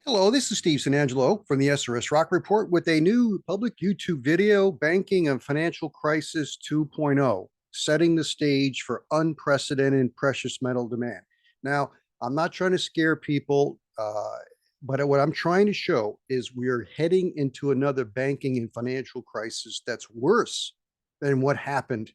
Hello, this is Steve Sanangelo from the SRS Rock Report with a new public YouTube video, Banking and Financial Crisis 2.0, setting the stage for unprecedented precious metal demand. Now, I'm not trying to scare people, but what I'm trying to show is we're heading into another banking and financial crisis that's worse than what happened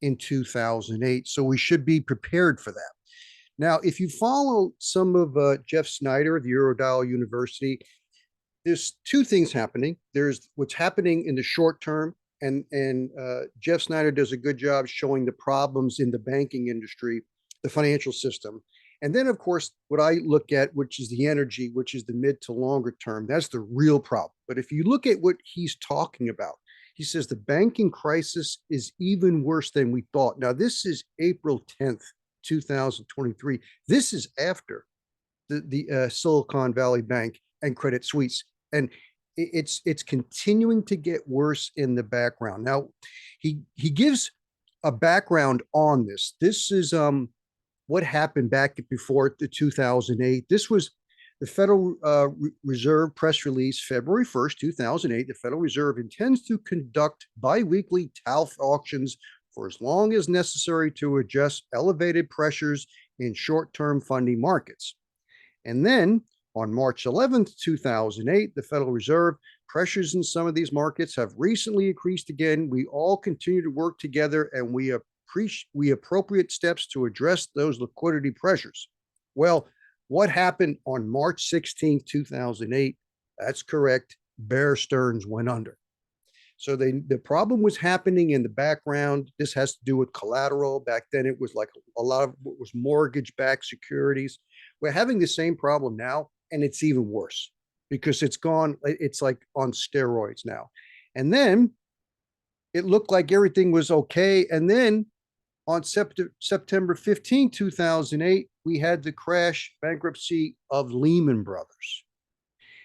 in 2008. So we should be prepared for that. Now, if you follow some of Jeff Snyder of the Eurodollar University, there's two things happening. There's what's happening in the short term, and Jeff Snyder does a good job showing the problems in the banking industry, the financial system. And then, of course, what I look at, which is the energy, which is the mid to longer term, that's the real problem. But if you look at what he's talking about, he says the banking crisis is even worse than we thought. Now, this is April 10th, 2023. This is after the Silicon Valley Bank and Credit Suisse, and it's continuing to get worse in the background. Now, he gives a background on this. This is what happened back before the 2008. This was the Federal Reserve press release, February 1st, 2008. The Federal Reserve intends to conduct biweekly TALF auctions for as long as necessary to adjust elevated pressures in short-term funding markets. And then on March 11th, 2008, the Federal Reserve pressures in some of these markets have recently increased again. We all continue to work together and we appropriate steps to address those liquidity pressures. Well, what happened on March 16th, 2008? That's correct. Bear Stearns went under. So the problem was happening in the background. This has to do with collateral. Back then, it was like a lot of what was mortgage-backed securities. We're having the same problem now, and it's even worse because it's gone. It's like on steroids now. And then it looked like everything was okay. And then on September 15, 2008, we had the crash bankruptcy of Lehman Brothers.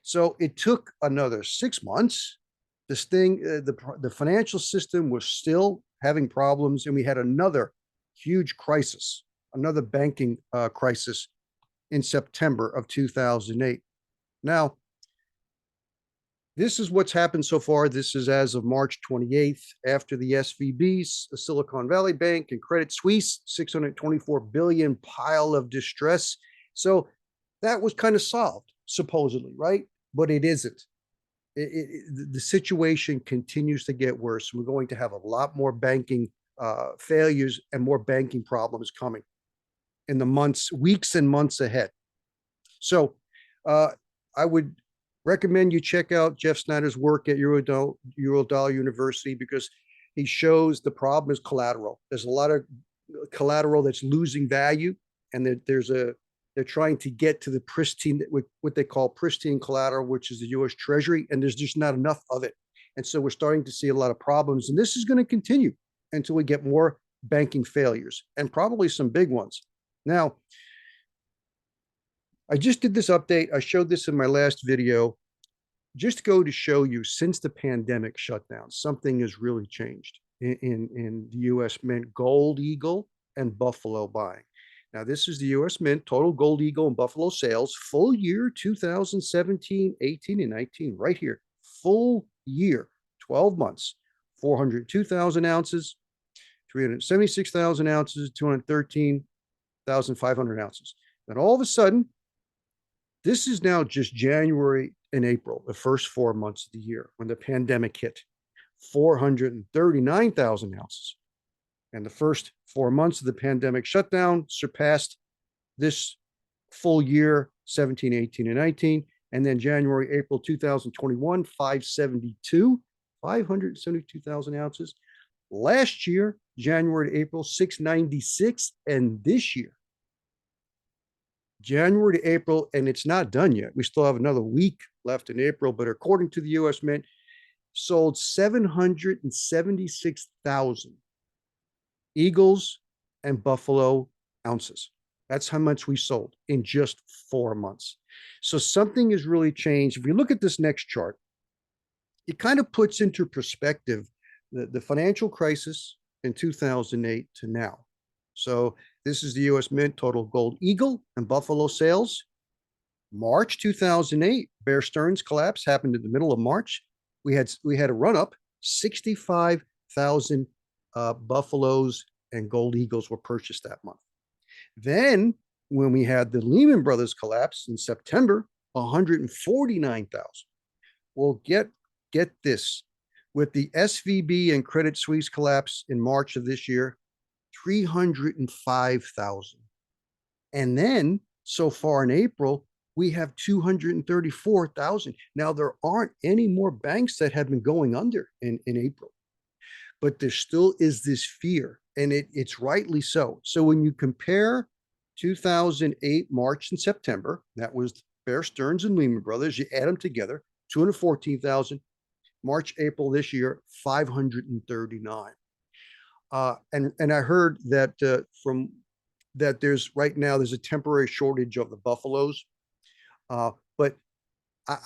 So it took another 6 months. This thing, the financial system was still having problems, and we had another huge crisis, another banking crisis in September of 2008. Now, this is what's happened so far. This is as of March 28th, after the SVBs, the Silicon Valley Bank and Credit Suisse, 624 billion pile of distress. So that was kind of solved, supposedly, right? But it isn't. The situation continues to get worse. We're going to have a lot more banking failures and more banking problems coming in the months, weeks and months ahead. So I would recommend you check out Jeff Snyder's work at Eurodollar University because he shows the problem is collateral. There's a lot of collateral that's losing value, and they're trying to get to the pristine, what they call pristine collateral, which is the U.S. Treasury, and there's just not enough of it. And so we're starting to see a lot of problems, and this is going to continue until we get more banking failures, and probably some big ones. Now, I just did this update. I showed this in my last video. Just go to show you, since the pandemic shutdown, something has really changed in the U.S. Mint Gold Eagle and Buffalo buying. Now, this is the U.S. Mint total Gold Eagle and Buffalo sales, full year 2017, 18, and 19, right here. Full year, 12 months, 402,000 ounces, 376,000 ounces, 213,500 ounces. Then all of a sudden, this is now just January and April, the first 4 months of the year when the pandemic hit, 439,000 ounces. And the first 4 months of the pandemic shutdown surpassed this full year, 17, 18, and 19. And then January, April 2021, 572,000 ounces. Last year, January to April, 696. And this year, January to April, and it's not done yet. We still have another week left in April, but according to the U.S. Mint, sold 776,000 Eagles and Buffalo ounces. That's how much we sold in just 4 months. So something has really changed. If we look at this next chart, it kind of puts into perspective the financial crisis in 2008 to now. So this is the U.S. Mint total Gold Eagle and Buffalo sales. March 2008, Bear Stearns collapse happened in the middle of March. We had a run up. 65,000 buffaloes and gold eagles were purchased that month. Then, when we had the Lehman Brothers collapse in September, 149,000. Well, get this. With the SVB and Credit Suisse collapse in March of this year, 305,000. And then so far in April, we have 234,000. Now, there aren't any more banks that have been going under in April, but there still is this fear, and it's rightly so. So when you compare 2008, March and September, that was Bear Stearns and Lehman Brothers, you add them together, 214,000. March, April this year, 539. And I heard that from that there's a temporary shortage of the buffaloes, but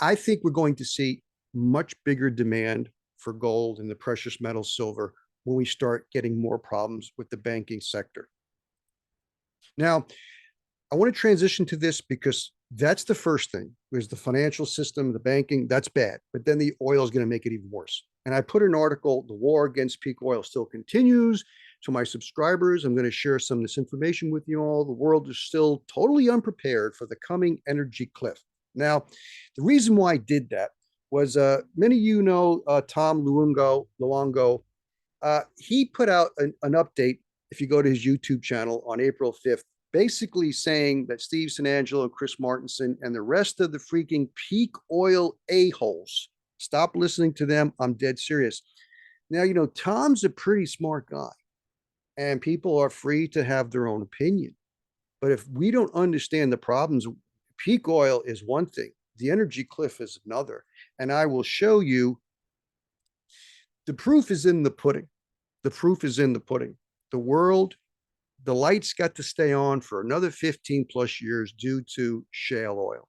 I think we're going to see much bigger demand for gold and the precious metal silver when we start getting more problems with the banking sector. Now, I want to transition to this because that's the first thing. Is the financial system, the banking, that's bad. But then the oil is going to make it even worse. And I put an article, The War Against Peak Oil Still Continues. To my subscribers, I'm going to share some of this information with you all. The world is still totally unprepared for the coming energy cliff. Now, the reason why I did that was many of you know Tom Luongo. He put out an update, if you go to his YouTube channel on April 5th, basically saying that Steve Sanangelo and Chris Martenson and the rest of the freaking peak oil a-holes, stop listening to them. I'm dead serious. Now, Tom's a pretty smart guy, and people are free to have their own opinion. But if we don't understand the problems, peak oil is one thing, the energy cliff is another. And I will show you, the proof is in the pudding. The proof is in the pudding. The lights got to stay on for another 15 plus years due to shale oil.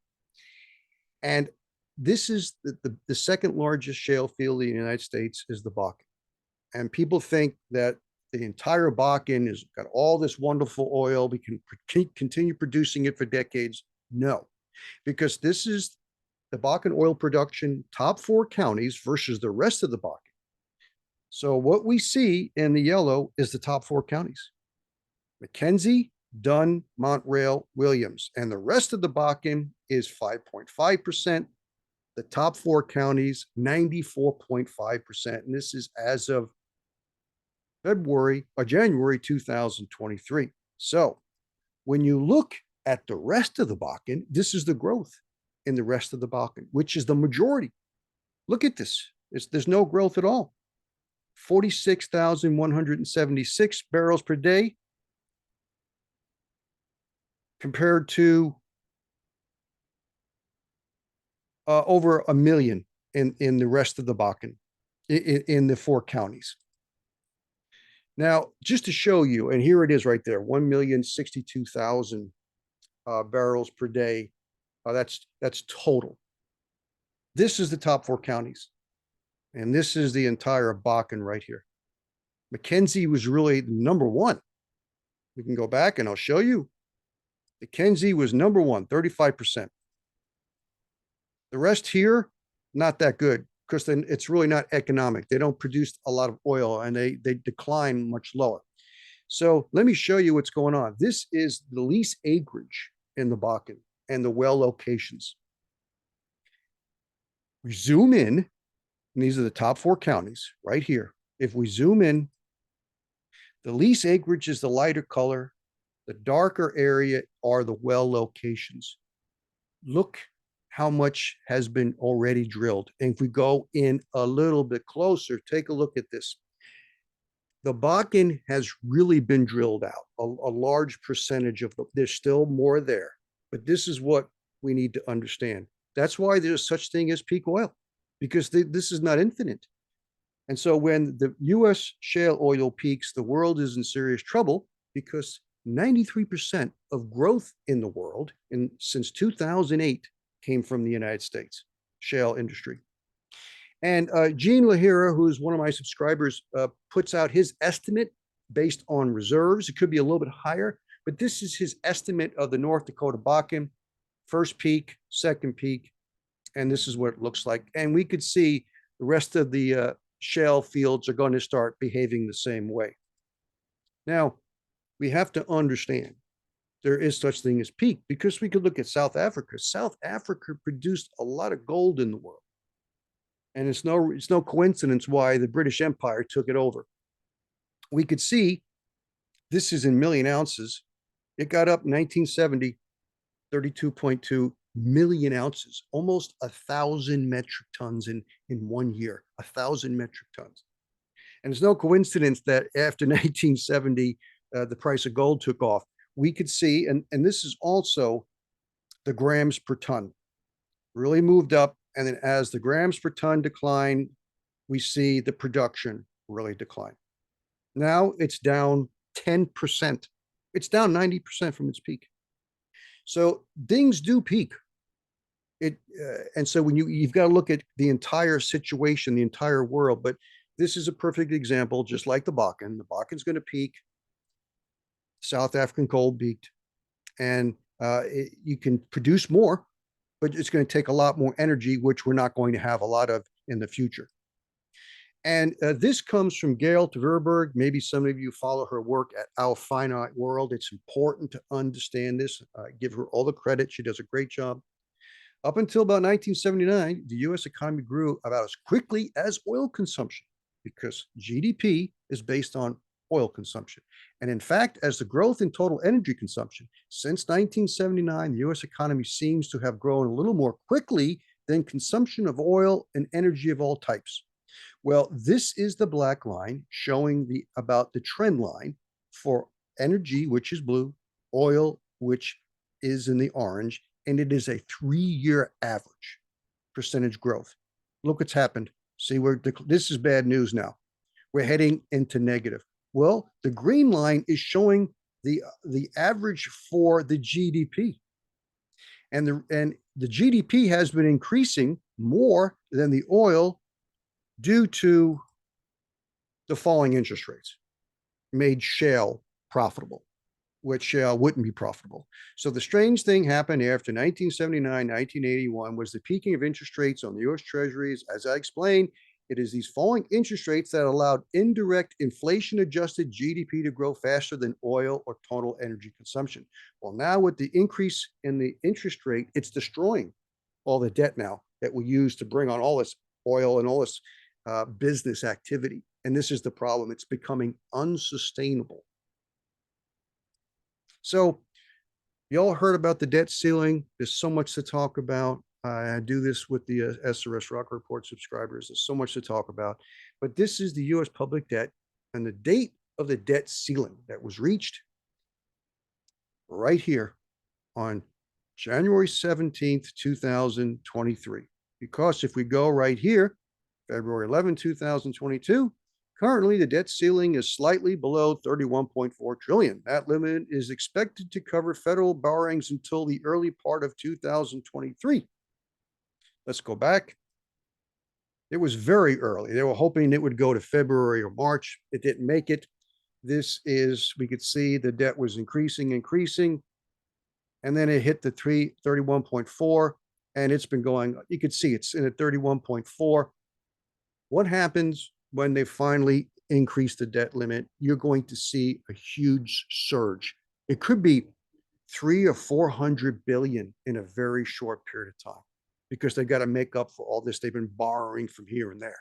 And this is the second largest shale field in the United States is the Bakken. And people think that the entire Bakken has got all this wonderful oil. We can continue producing it for decades. No, because this is the Bakken oil production, top 4 counties versus the rest of the Bakken. So what we see in the yellow is the top 4 counties. McKenzie, Dunn, Montreal, Williams, and the rest of the Bakken is 5.5%. The top 4 counties, 94.5%. And this is as of January 2023. So when you look at the rest of the Bakken, this is the growth in the rest of the Bakken, which is the majority. Look at this. There's no growth at all. 46,176 barrels per day compared to over a million in the rest of the Bakken, in the 4 counties. Now, just to show you, and here it is right there, 1,062,000 barrels per day. That's total. This is the top 4 counties. And this is the entire Bakken right here. McKenzie was really number 1. We can go back and I'll show you. McKenzie was number 1, 35%. The rest here, not that good, because then it's really not economic. They don't produce a lot of oil, and they decline much lower. So let me show you what's going on. This is the lease acreage in the Bakken and the well locations. We zoom in, and these are the top 4 counties right here. If we zoom in, the lease acreage is the lighter color. The darker area are the well locations. Look how much has been already drilled. And if we go in a little bit closer, take a look at this. The Bakken has really been drilled out, a large percentage of there's still more there, but this is what we need to understand. That's why there's such thing as peak oil, because this is not infinite. And so when the US shale oil peaks, the world is in serious trouble, because 93% of growth in the world since 2008 came from the United States shale industry. And Gene Lahira, who's one of my subscribers, puts out his estimate based on reserves. It could be a little bit higher, but this is his estimate of the North Dakota Bakken. First peak, second peak, and this is what it looks like. And we could see the rest of the shale fields are going to start behaving the same way. Now, we have to understand there is such thing as peak, because we could look at South Africa. South Africa produced a lot of gold in the world. And it's no coincidence why the British Empire took it over. We could see this is in million ounces. It got up in 1970, 32.2 million ounces, almost 1,000 metric tons in 1 year, 1,000 metric tons. And it's no coincidence that after 1970, the price of gold took off. We could see, and this is also the grams per ton really moved up. And then as the grams per ton decline, we see the production really decline. Now it's down 10%. It's down 90% from its peak. So things do peak. And so when you've got to look at the entire situation, the entire world. But this is a perfect example, just like the Bakken. The Bakken's going to peak. South African gold peaked, and you can produce more, but it's going to take a lot more energy, which we're not going to have a lot of in the future. And this comes from Gail Tverberg. Maybe some of you follow her work at Our Finite World. It's important to understand this. Give her all the credit. She does a great job. Up until about 1979, the US economy grew about as quickly as oil consumption, because GDP is based on oil consumption. And in fact, as the growth in total energy consumption since 1979, the US economy seems to have grown a little more quickly than consumption of oil and energy of all types. Well, this is the black line showing about the trend line for energy, which is blue, oil, which is in the orange, and it is a 3-year average percentage growth. Look what's happened. See, this is bad news now. We're heading into negative. Well, the green line is showing the average for the GDP. And the GDP has been increasing more than the oil due to the falling interest rates, made shale profitable, which shale wouldn't be profitable. So the strange thing happened after 1979, 1981 was the peaking of interest rates on the US Treasuries. As I explained, it is these falling interest rates that allowed indirect inflation-adjusted GDP to grow faster than oil or total energy consumption. Well, now with the increase in the interest rate, it's destroying all the debt now that we use to bring on all this oil and all this business activity. And this is the problem. It's becoming unsustainable. So you all heard about the debt ceiling. There's so much to talk about. I do this with the SRS Rock Report subscribers. There's so much to talk about. But this is the US public debt, and the date of the debt ceiling that was reached right here on January 17th, 2023. Because if we go right here, February 11, 2022, currently the debt ceiling is slightly below 31.4 trillion. That limit is expected to cover federal borrowings until the early part of 2023. Let's go back. It was very early. They were hoping it would go to February or March. It didn't make it. This is, we could see the debt was increasing, and then it hit the 31.4, and it's been going, you could see it's in at 31.4. What happens when they finally increase the debt limit? You're going to see a huge surge. It could be 300 or 400 billion in a very short period of time, because they've got to make up for all this they've been borrowing from here and there.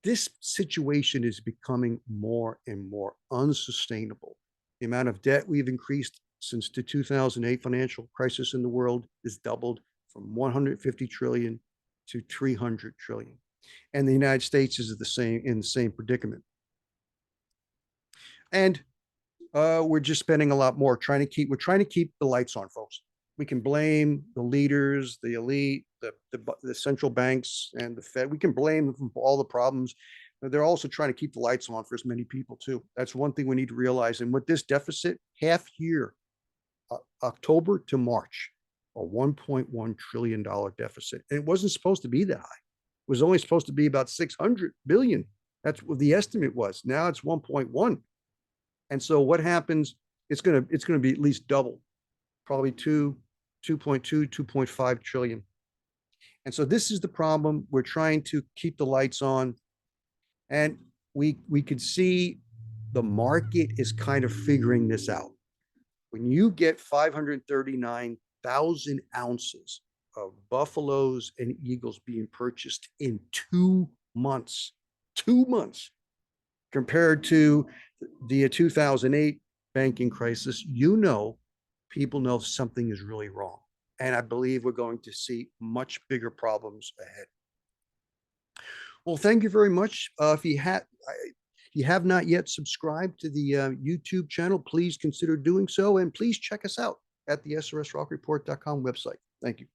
This situation is becoming more and more unsustainable. The amount of debt we've increased since the 2008 financial crisis in the world is doubled from 150 trillion to 300 trillion. And the United States is in the same predicament. And we're just spending a lot more we're trying to keep the lights on, folks. We can blame the leaders, the elite, the central banks, and the Fed. We can blame them for all the problems. They're also trying to keep the lights on for as many people too. That's one thing we need to realize. And with this deficit, half year, October to March, a $1.1 trillion deficit. And it wasn't supposed to be that high. It was only supposed to be about 600 billion. That's what the estimate was. Now it's 1.1. And so what happens? It's going to be at least double, probably 2, 2.2, 2.5 trillion. And so this is the problem. We're trying to keep the lights on, and we could see the market is kind of figuring this out. When you get 539,000 ounces of buffaloes and eagles being purchased in 2 months, 2 months, compared to the 2008 banking crisis, people know something is really wrong. And I believe we're going to see much bigger problems ahead. Well, thank you very much. If you have not yet subscribed to the YouTube channel, please consider doing so. And please check us out at the srsrockreport.com website. Thank you.